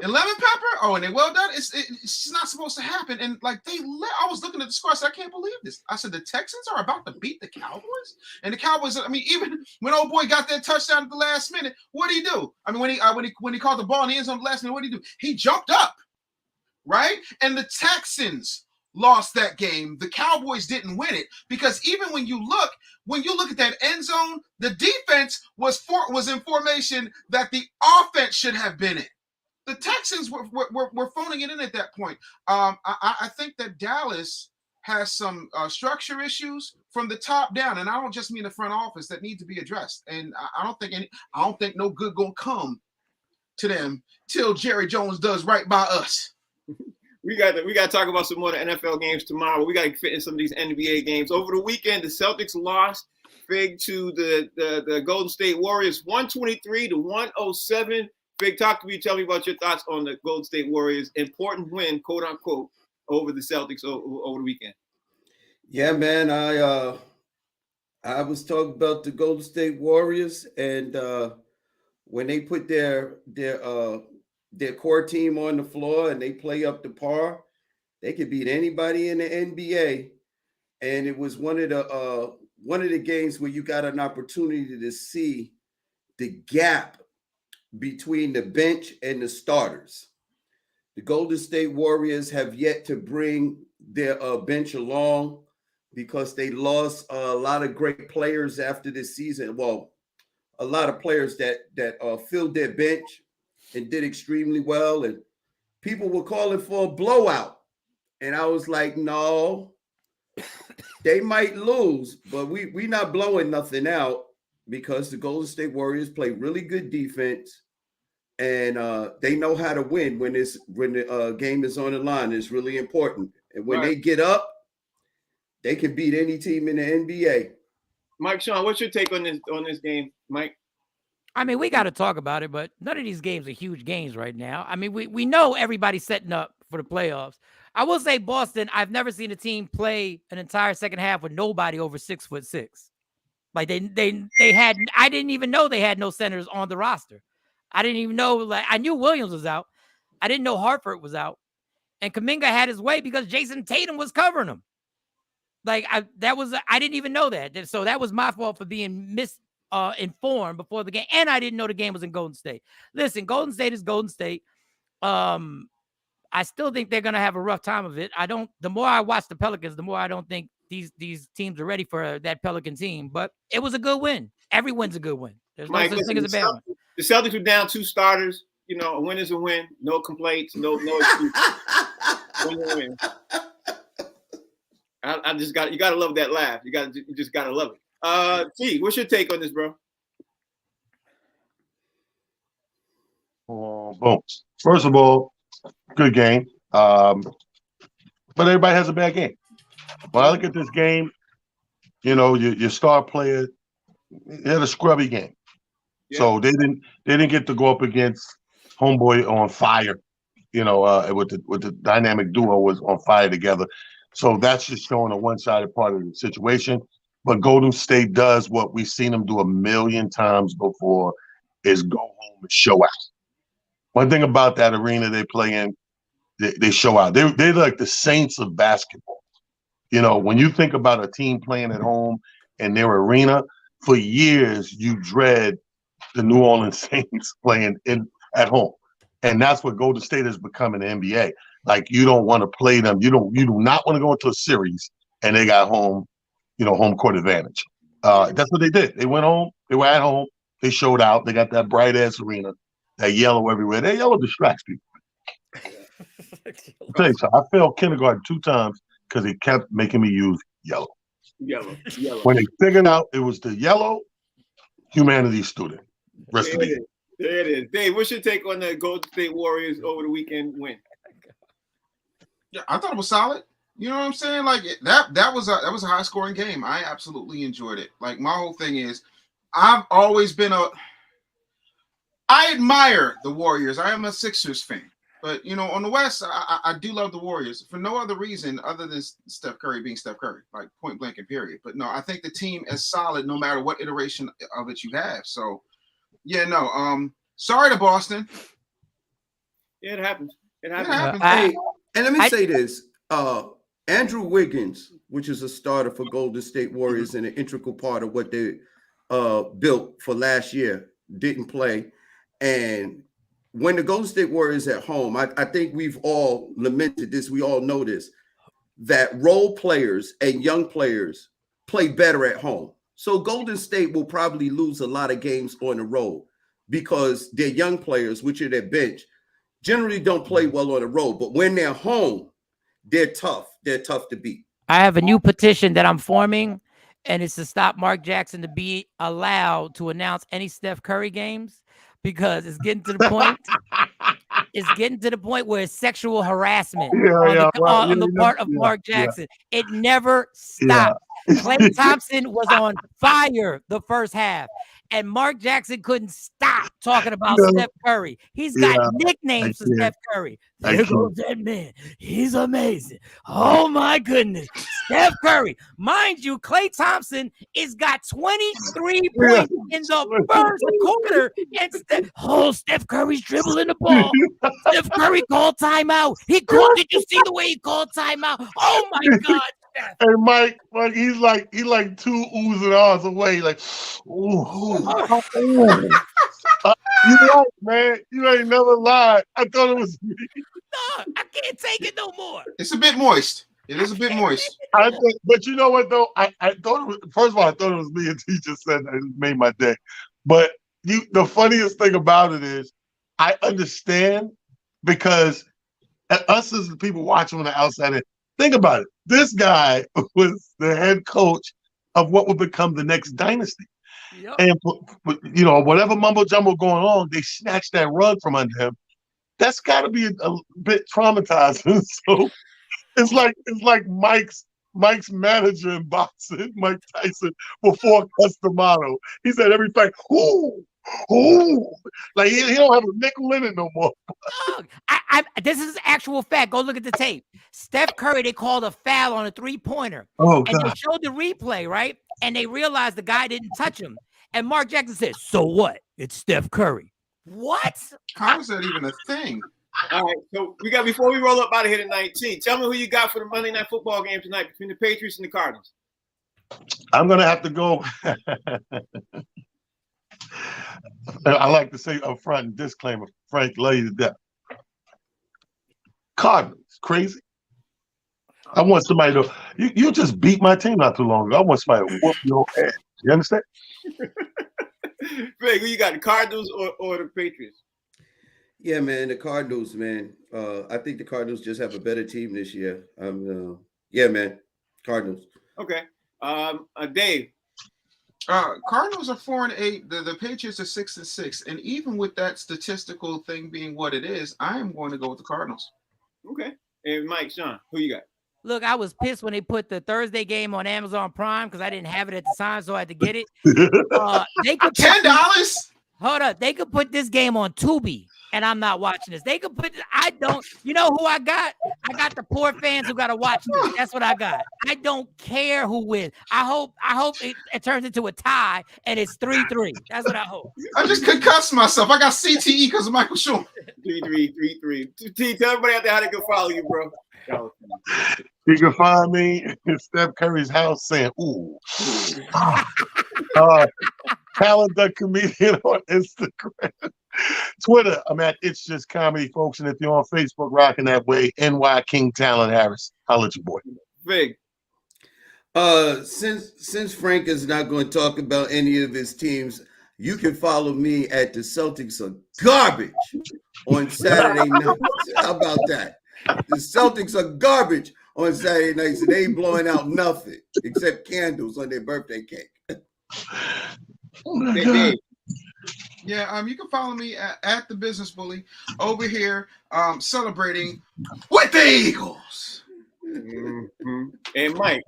and lemon pepper. Oh, and they well done. It's not supposed to happen. And like I was looking at the score. I said, I can't believe this. I said the Texans are about to beat the Cowboys, and the Cowboys. I mean, even when old boy got that touchdown at the last minute, what did he do? I mean, when he caught the ball in the end zone at the last minute, what did he do? He jumped up, right? And the Texans lost that game. The Cowboys didn't win it because even when you look at that end zone, the defense was in formation that the offense should have been in. The Texans were phoning it in at that point. I think that Dallas has some structure issues from the top down, and I don't just mean the front office, that need to be addressed. And I don't think no good gonna come to them till Jerry Jones does right by us. We got to talk about some more of the NFL games tomorrow. We got to fit in some of these NBA games. Over the weekend, the Celtics lost big to the Golden State Warriors, 123-107. Big, talk to me. Tell me about your thoughts on the Golden State Warriors' important win, quote unquote, over the Celtics over the weekend. Yeah, man. I was talking about the Golden State Warriors, and when they put their core team on the floor and they play up to par, they could beat anybody in the NBA. And it was one of the games where you got an opportunity to see the gap between the bench and the starters. The Golden State Warriors have yet to bring their bench along because they lost a lot of great players after this season. Well, a lot of players that filled their bench and did extremely well, and people were calling for a blowout. And I was like, no, they might lose, but we not blowing nothing out because the Golden State Warriors play really good defense, and they know how to win when the game is on the line. It's really important, and when they get up, they can beat any team in the NBA. Mike, Sean, what's your take on this game, Mike? I mean, we got to talk about it, but none of these games are huge games right now. I mean, we know everybody's setting up for the playoffs. I will say Boston, I've never seen a team play an entire second half with nobody over 6'6". Like they had, I didn't even know they had no centers on the roster. I didn't even know, like, I knew Williams was out. I didn't know Hartford was out. And Kuminga had his way because Jason Tatum was covering him. Like, I didn't even know that. So that was my fault for being informed before the game. And I didn't know the game was in Golden State. Listen, Golden State is Golden State. I still think they're going to have a rough time of it. The more I watch the Pelicans, the more I don't think these teams are ready for that Pelican team. But it was a good win. Every win's a good win. There's no such thing as a bad one. The Celtics were down 2 starters. You know, a win is a win. No complaints. No excuse. Win. You gotta love that laugh. You just gotta love it. T, what's your take on this, bro? Boom. First of all, good game. But everybody has a bad game. When I look at this game, you know, your star player had a scrubby game. Yeah. So they didn't get to go up against homeboy on fire. You know, with the dynamic duo was on fire together. So that's just showing a one-sided part of the situation. But Golden State does what we've seen them do a million times before, is go home and show out. One thing about that arena they play in, they show out. They're like the Saints of basketball. You know, when you think about a team playing at home in their arena, for years you dread the New Orleans Saints playing at home. And that's what Golden State has become in the NBA. Like, you don't want to play them. You do not want to go into a series and they got home court advantage. That's what they did. They went home. They were at home. They showed out. They got that bright ass arena, that yellow everywhere. That yellow distracts people. I'll tell you something. I failed kindergarten 2 times because he kept making me use yellow. Yellow. When they figured out it was the yellow, humanities student. Rest of the year. There it is. Dave, what's your take on the Golden State Warriors over the weekend win? Yeah, I thought it was solid. You know what I'm saying? Like, that was a high scoring game. I absolutely enjoyed it. Like, my whole thing is, I've always been I admire the Warriors. I am a Sixers fan. But, you know, on the West, I do love the Warriors for no other reason other than Steph Curry being Steph Curry, like point blank and period. But no, I think the team is solid no matter what iteration of it you have. So, yeah, no. Sorry to Boston. Yeah, it happens. Hey, and let me say this. Andrew Wiggins, which is a starter for Golden State Warriors and an integral part of what they built for last year, didn't play. And when the Golden State Warriors at home, I think we've all lamented this. We all know this, that role players and young players play better at home. So Golden State will probably lose a lot of games on the road because their young players, which are their bench, generally don't play well on the road. But when they're home, they're tough. They're tough to beat. I have a new petition that I'm forming, and it's to stop Mark Jackson to be allowed to announce any Steph Curry games, because it's getting to the point. It's getting to the point where it's sexual harassment on the part of Mark Jackson. It never stopped. Klay Thompson was on fire the first half, and Mark Jackson couldn't stop talking about Steph Curry. He's got nicknames for Steph Curry. There goes that man. He's amazing. Oh, my goodness. Steph Curry. Mind you, Klay Thompson has got 23 points in the first quarter. And Steph Curry's dribbling the ball. Steph Curry called timeout. Did you see the way he called timeout? Oh, my God. Hey, Mike, he's like 2 oohs and ahs away. Like, ooh. You're right, man. You ain't never lied. I thought it was me. No, I can't take it no more. It's a bit moist. It is a bit moist. But you know what, though? I thought it was, first of all, I thought it was me, and he just said that. It made my day. But the funniest thing about it is I understand, because us as the people watching on the outside, think about it. This guy was the head coach of what would become the next dynasty. Yep. And whatever mumbo jumbo going on, they snatched that rug from under him. That's got to be a bit traumatizing. So it's like Mike's manager in boxing, Mike Tyson, before Customato. He said every fight, ooh, like he don't have a nickel in it no more. This is actual fact. Go look at the tape. Steph Curry, they called a foul on a 3-pointer. Oh, and God. They showed the replay, right? And they realized the guy didn't touch him. And Mark Jackson said, "So what? It's Steph Curry." What? How is that even a thing? All right, so before we roll up out of here tonight, tell me who you got for the Monday Night Football game tonight between the Patriots and the Cardinals. I'm gonna have to go. I like to say up front and disclaimer, Frank, love you to death. Cardinals, crazy. I want somebody to. You just beat my team not too long ago. I want somebody to whoop your ass. You understand? Greg, who you got, the Cardinals or the Patriots? Yeah, man, the Cardinals, man. I think the Cardinals just have a better team this year. Yeah, man, Cardinals. Okay, Dave. Cardinals are 4-8. The Patriots are 6-6, and even with that statistical thing being what it is, I am going to go with the Cardinals. Okay, and Mike, Sean, who you got? Look, I was pissed when they put the Thursday game on Amazon Prime because I didn't have it at the time, so I had to get it. They could $10. Hold up, they could put this game on Tubi, and I'm not watching this. They could put. I don't. You know who I got? I got the poor fans who got to watch this. That's what I got. I don't care who wins. I hope it turns into a tie and it's 3-3. That's what I hope. I just concussed myself. I got CTE because of Michael Schumer. 3-3. Tell everybody out there how they can follow you, bro. You can find me in Steph Curry's house saying, ooh. Talented comedian on Instagram. Twitter, I'm at It's Just Comedy, folks. And if you're on Facebook rocking that way, NY King Talent Harris. Holla at your boy. Big. Since Frank is not going to talk about any of his teams, you can follow me at the Celtics are garbage on Saturday night. How about that? The Celtics are garbage on Saturday nights, and they ain't blowing out nothing except candles on their birthday cake. Yeah, you can follow me at the Business Bully over here celebrating with the Eagles. Mm-hmm. And Mike.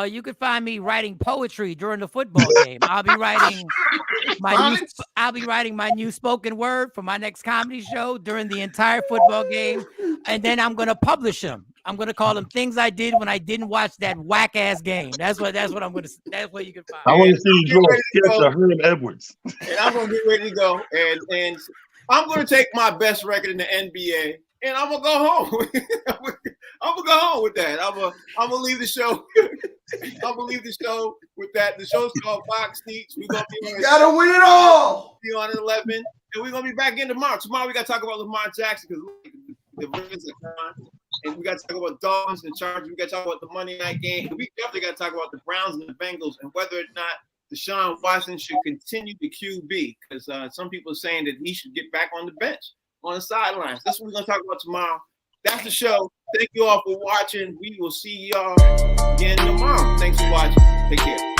You can find me writing poetry during the football game. I'll be writing my new spoken word for my next comedy show during the entire football game, and then I'm gonna publish them. I'm gonna call them things I did when I didn't watch that whack ass game. That's what I'm gonna. That's what you can find. I want to see you draw a sketch of Herm Edwards. And I'm gonna get ready to go, and I'm gonna take my best record in the NBA. And I'm gonna go home. I'm gonna go home with that. I'm gonna leave the show. I'm gonna leave the show with that. The show's called Box Seats. We're gonna be on. You gotta win it all. Be on at 11, and we're gonna be back in tomorrow. Tomorrow we gotta talk about Lamar Jackson because the Ravens are gone, and we gotta talk about Dolphins and Chargers. We gotta talk about the Monday night game. We definitely gotta talk about the Browns and the Bengals and whether or not Deshaun Watson should continue the QB because some people are saying that he should get back on the bench. On the sidelines. That's what we're going to talk about tomorrow. That's the show. Thank you all for watching. We will see y'all again tomorrow. Thanks for watching. Take care.